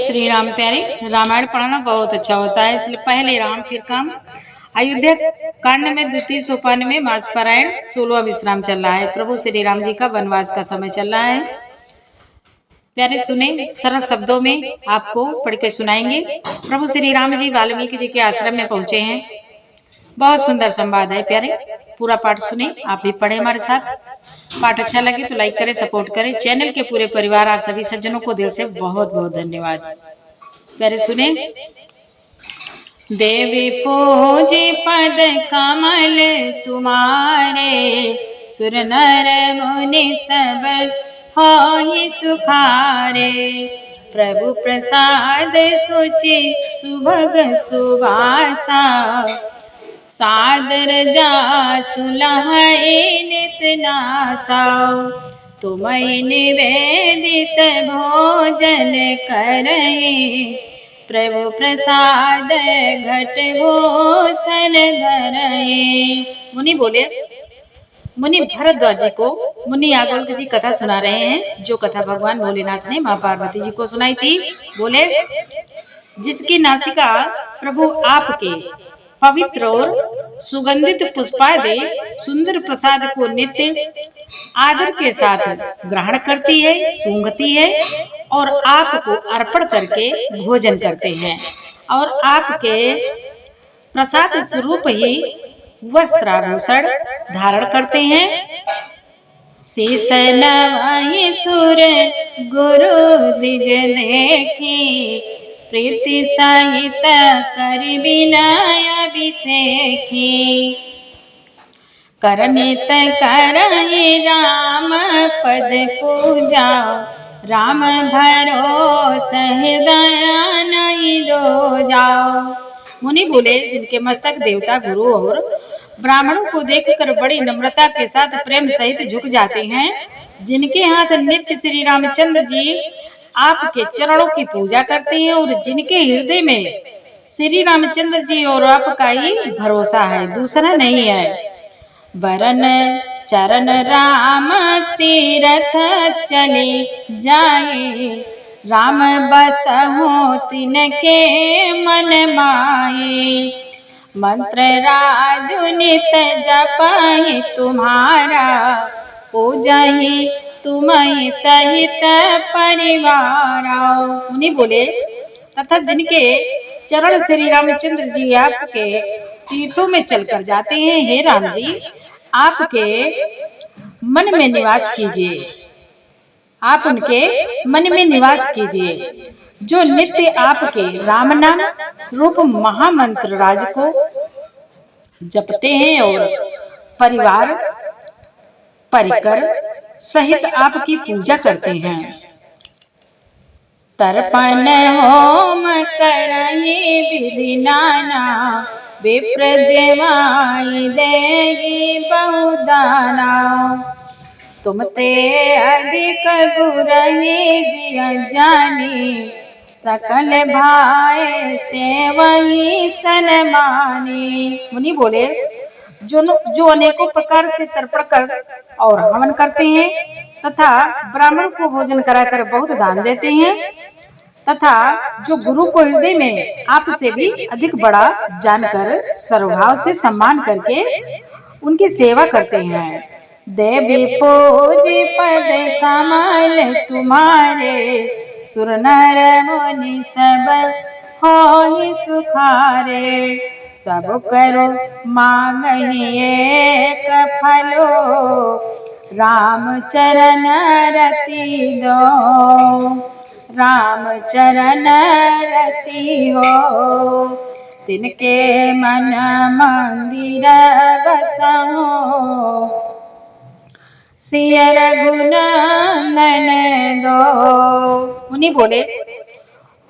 श्री राम प्यारे। रामायण पढ़ना बहुत अच्छा होता है, इसलिए पहले राम फिर काम। अयोध्या कांड में द्वितीय सोपान में मास पारायण 16वां विश्राम चल रहा है। प्रभु श्री राम जी का वनवास का समय चल रहा है। प्यारे सुने, सरल शब्दों में आपको पढ़ के सुनाएंगे। प्रभु श्री राम जी वाल्मीकि जी के आश्रम में पहुंचे हैं। बहुत सुंदर संवाद है प्यारे, पूरा पाठ सुने, आप भी पढ़े हमारे साथ। पाठ अच्छा लगे तो लाइक करें, सपोर्ट करें। चैनल के पूरे परिवार, आप सभी सज्जनों को दिल से बहुत बहुत धन्यवाद। प्यारे सुने। देवी पूजे पद कमल तुम्हारे, सुर नर मुनि सब होहि सुखारे। प्रभु प्रसाद सुचि सुभग सुवासा, सादर जासु लहै नित नासा। तुम्हें निवेदित भोजन करहि, प्रभु प्रसाद घट घोषण धरहि। मुनि बोले, मुनि भरद्वाज जी को मुनि याज्ञवल्क्य जी कथा सुना रहे हैं, जो कथा भगवान भोलेनाथ ने माँ पार्वती जी को सुनाई थी। बोले, जिसकी नासिका प्रभु आपके पवित्र और सुगंधित पुष्पादि सुंदर प्रसाद को नित्य आदर के साथ ग्रहण करती है, सूंघती है और आपको अर्पण करके भोजन करते हैं, और आपके प्रसाद स्वरूप ही वस्त्राभूषण धारण करते हैं। शीश नवाहि सुर गुरु द्विज देखी, प्रीति सहित कर विनय अभिषेकी। करनित करहि राम पद पूजा, राम भरोसे हृदय नहीं दो जाओ। मुनि बोले, जिनके मस्तक देवता, गुरु और ब्राह्मणों को देखकर बड़ी नम्रता के साथ प्रेम सहित झुक जाते हैं, जिनके हाथ नित्य श्री रामचंद्र जी आपके चरणों की पूजा करते हैं, और जिनके हृदय में श्री रामचंद्र जी और आपका ही भरोसा है, दूसरा नहीं है। वरन चरण राम तीरथ चले जाए, राम बसहु तिनके मन माए। मंत्र राजु नित जपहि तुम्हारा, पूजहि तुम्हि सहित परिवारा। मुनि बोले, तथा जिनके चरण श्री रामचंद्र जी आपके तीर्थों में चलकर जाते हैं, हे राम जी आपके मन में निवास कीजिए, आप उनके मन में निवास कीजिए। जो नित्य आपके राम नाम रूप महामंत्र राज को जपते हैं और परिवार परिकर सहित आपकी पूजा करते हैं। तर्पण होम करहि विधि नाना, विप्र जेवाई देहि बहुदाना। तुम ते अधिक गुरहि जिय जानी, सकल भाई सेवहि सन्मानी। मुनि बोले, जो अनेकों प्रकार से तर्पण कर और हवन करते हैं, तथा ब्राह्मण को भोजन कराकर बहुत दान देते हैं, तथा जो गुरु को हृदय में आपसे भी अधिक बड़ा जानकर सर्वभाव से सम्मान करके उनकी सेवा करते हैं। देवी पूजी पद कमल तुम्हारे, सुर नर मुनि सब होहि सुखारे। सब करो मांगहि एक फलो, राम चरण रति दो। राम चरण रति हो, तिनके मन मंदिर बसहु, सिय रघुनंदन दो। मुनि बोले,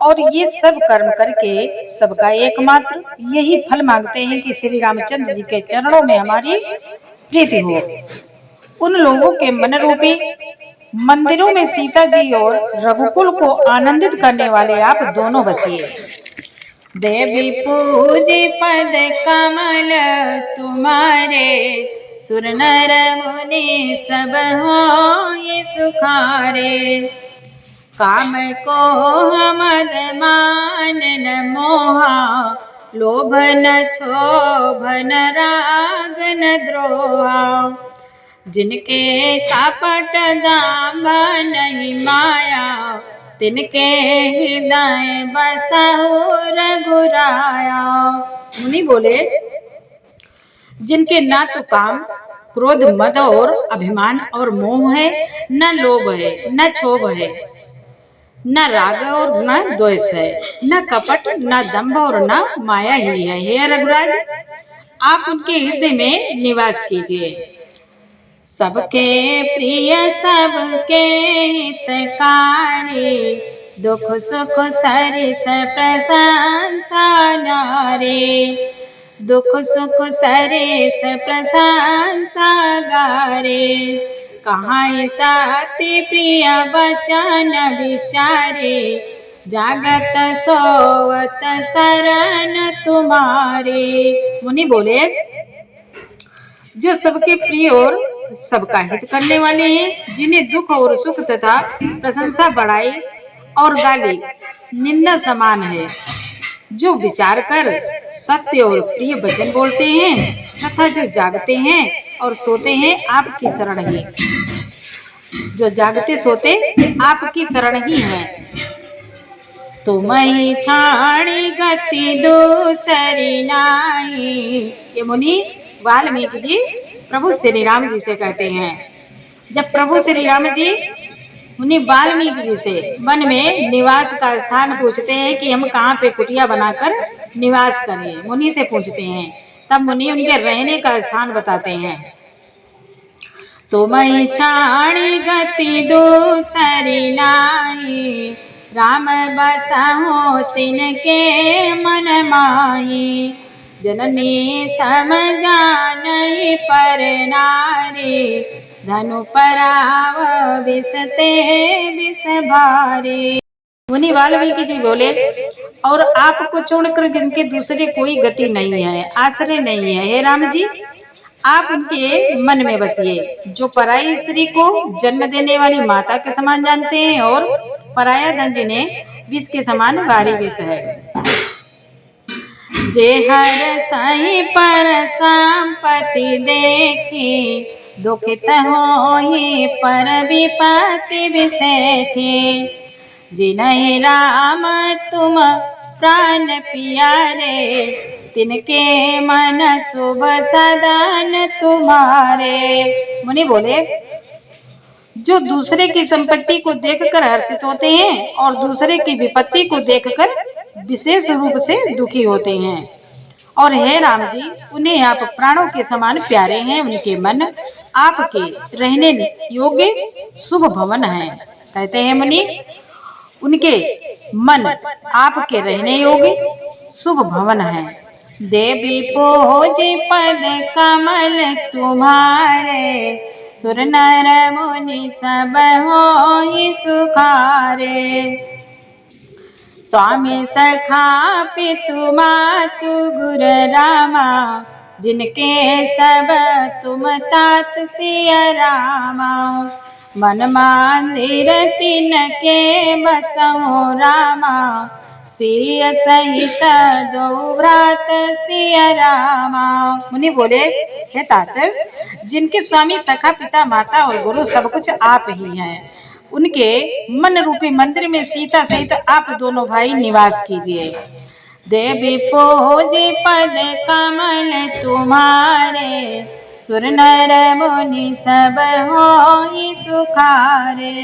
और ये सब कर्म करके सबका एकमात्र यही फल मांगते हैं कि श्री रामचंद्र जी के चरणों में हमारी प्रीति हो। उन लोगों के मन रूपी मंदिरों में सीता जी और रघुकुल को आनंदित करने वाले आप दोनों बसिए। देवी पूजी पद कमल तुम्हारे, सुर नर मुनि सब होहि सुखारे। काम को मद मान न मोहा, लोभ न क्षोभ न राग न द्रोहा। जिनके कपट दाम नहीं माया, तिनके हृदय बसहु रघुराया। मुनि बोले, जिनके ना तो काम क्रोध मद और अभिमान और मोह है, न लोभ है, न क्षोभ है, न राग और न द्वेष है, न कपट, न दंभ और न माया ही है। हे रघुराज, आप उनके हृदय में निवास कीजिए। सबके प्रिय सबके हितकारी, दुख सुख सरिस प्रशंसा नारे। दुख सुख सरिस प्रशंसा गारे, कहाँ साथी प्रिय बचन विचारे। जागत सोवत शरण तुम्हारे। मुनि बोले, जो सबके प्रिय और सबका हित करने वाले हैं, जिन्हें दुख और सुख तथा प्रशंसा बढ़ाई और गाली निंदा समान है, जो विचार कर सत्य और प्रिय वचन बोलते हैं तथा जो जागते हैं और सोते हैं आपकी शरण ही। जो जागते सोते आपकी शरण ही है। तुम ही छाड़ी गति दूसरी नाई। ये मुनि वाल्मीकि जी प्रभु श्री राम जी से कहते हैं। जब प्रभु श्री राम जी मुनि वाल्मीकि जी से वन में निवास का स्थान पूछते हैं कि हम कहाँ पे कुटिया बनाकर निवास करें, मुनि से पूछते हैं, तब मुनि उनके रहने का स्थान बताते हैं। तुम छाड़ी गति दूसरी नाई, राम बसहु तिनके मन माही। जननी समझानई पर नारी, धनु पराव विषते विष भारी। मुनि वाल्मीकि जी बोले, और आपको छोड़कर जिनके दूसरे कोई गति नहीं है, आश्रय नहीं है, हे राम जी, आप उनके मन में बसिए। जो पराई स्त्री को जन्म देने वाली माता के समान जानते हैं और पराया धन जिन्हें विष के समान भारी विष है। जे हर सही पर संपत्ति देखी, दुखित होहि पर विपत्ति विषेखी। जिन्हि राम तुम प्राण प्यारे, तिनके मन शुभ सदन तुम्हारे। मुनि बोले, जो दूसरे की संपत्ति को देखकर हर्षित होते हैं और दूसरे की विपत्ति को देखकर विशेष रूप से दुखी होते हैं, और हे राम जी, उन्हें आप प्राणों के समान प्यारे हैं। उनके मन आपके रहने योग्य शुभ भवन है। कहते हैं मुनि, उनके मन आपके रहने योग्य शुभ भवन है। देवी पूजी पद कमल तुम्हारे, सुर नर मुनि सब होई सुखारे। स्वामी सखा पितु मातु गुर रामा, जिनके सब तुम तात सिया रामा। मन मंदिर तिनके बसहु रामा, सिया सहित दो व्रत सिया रामा। मुनि बोले, हे तात, जिनके स्वामी सखा पिता माता और गुरु सब कुछ आप ही हैं, उनके मन रूपी मंदिर में सीता सहित आप दोनों भाई निवास कीजिए। देवी पूजी पद कमल तुम्हारे, सुर नर मुनि सब होई सुखारे।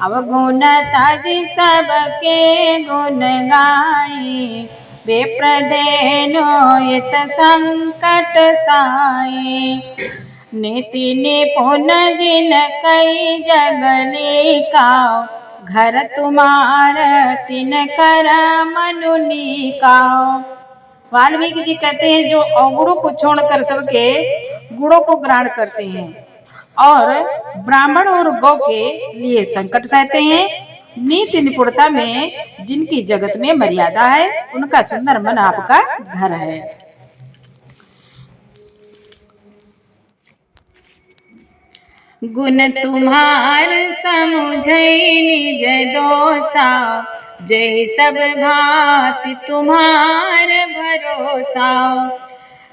अवगुण ताजी सबके गुण गाई, विप्रदेनो इत संकट साई। नीति निपुण जिन कई जगली काओ, घर तुम्हार तिन कर मनुनी काओ। वाल्मीकि जी कहते हैं, जो अवगुणों को छोड़कर सबके गुणों को ग्रहण करते हैं और ब्राह्मण और गौ के लिए संकट सहते हैं, नीति निपुणता में जिनकी जगत में मर्यादा है, उनका सुंदर मन आपका घर है। गुण तुम्हार समुझै निज दोषा, जय सब भांति तुम्हार भरोसा।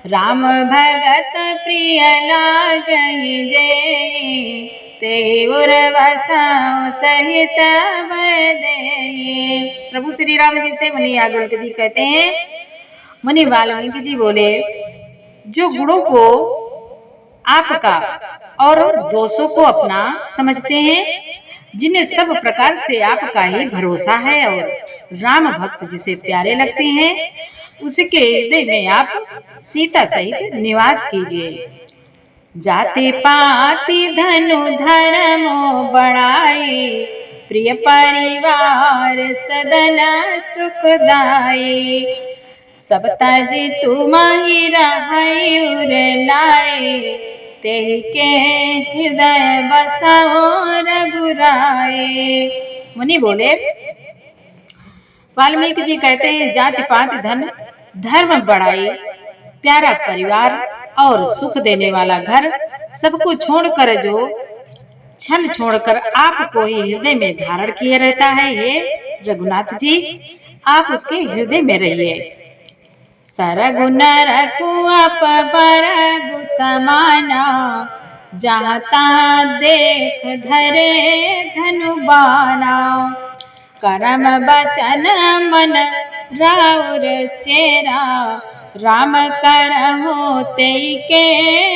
राम भगत प्रिय लागहि जेहि, तेउर बसहु सहित बदेहि। प्रभु श्री राम जी से मुनि याज्ञवल्क्य जी कहते हैं, मुनि वाल्मीकि जी बोले, जो गुणों को आपका और दोषों को अपना समझते हैं, जिन्हें सब प्रकार से आपका ही भरोसा है और राम भक्त जिसे प्यारे लगते हैं, उसके हृदय में आप सीता सहित निवास कीजिए। जाति पाति धनु धर्मो बढ़ाई, प्रिय परिवार सदन सुखदाई। सब तज तुम्हि रहै उर लाए, तेहि के हृदय बसहु रघुराए। मुनि बोले, वाल्मीकि जी कहते हैं, जाति पाति धन धर्म बढ़ाई, प्यारा परिवार और सुख देने वाला घर, सबको छोड़कर जो क्षण छोड़कर आपको ही हृदय में धारण किए रहता है, हे रघुनाथ जी आप उसके हृदय में रहिए। सरगु नरकु अपबरगु समाना, जहाँ तहाँ देख धरे धनु बाना। करम बचन मन राउर चेरा, राम करहु तेई के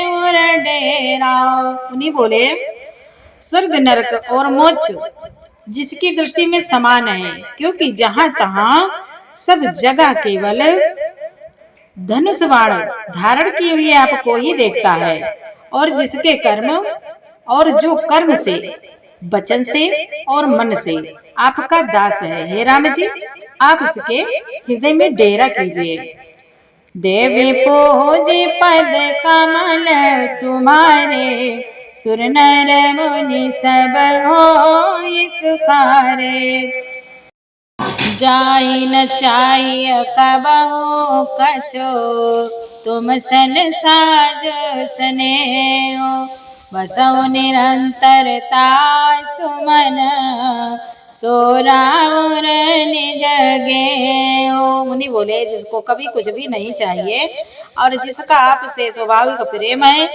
उर डेरा। उन्हीं बोले, स्वर्ग नरक और मोक्ष जिसकी दृष्टि में समान है, क्योंकि जहाँ तहाँ सब जगह केवल धनुष बाण धारण किए हुए आपको ही देखता है, और जिसके कर्म और जो कर्म से, वचन से और मन से आपका दास है, हे राम जी आप उसके हृदय में डेरा कीजिए। देवी पूजी पद कमल तुम्हारे, सुर नर मुनि सब होई सुखारे। जाई न चाहिए कबहु कछो, तुम सन साज स्नेहो। बसहु निरंतरता सुमन, सो राउर निज गेहो। मुनि बोले, जिसको कभी कुछ भी नहीं चाहिए और जिसका आपसे स्वाभाविक प्रेम है,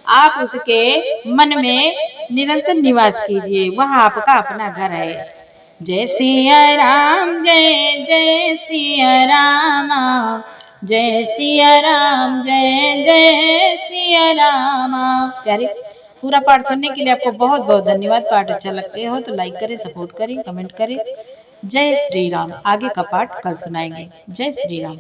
आप उसके मन में निरंतर निवास कीजिए, वह आपका अपना घर है। जय सिया राम जय जय सिया रामा, जय सिया राम जय जय सिया रामा। प्यारे, पूरा पाठ सुनने के लिए आपको बहुत बहुत धन्यवाद। पाठ अच्छा लगते हो तो लाइक करें, सपोर्ट करें, कमेंट करें। जय श्री राम। आगे का पाठ कल सुनाएंगे। जय श्री राम।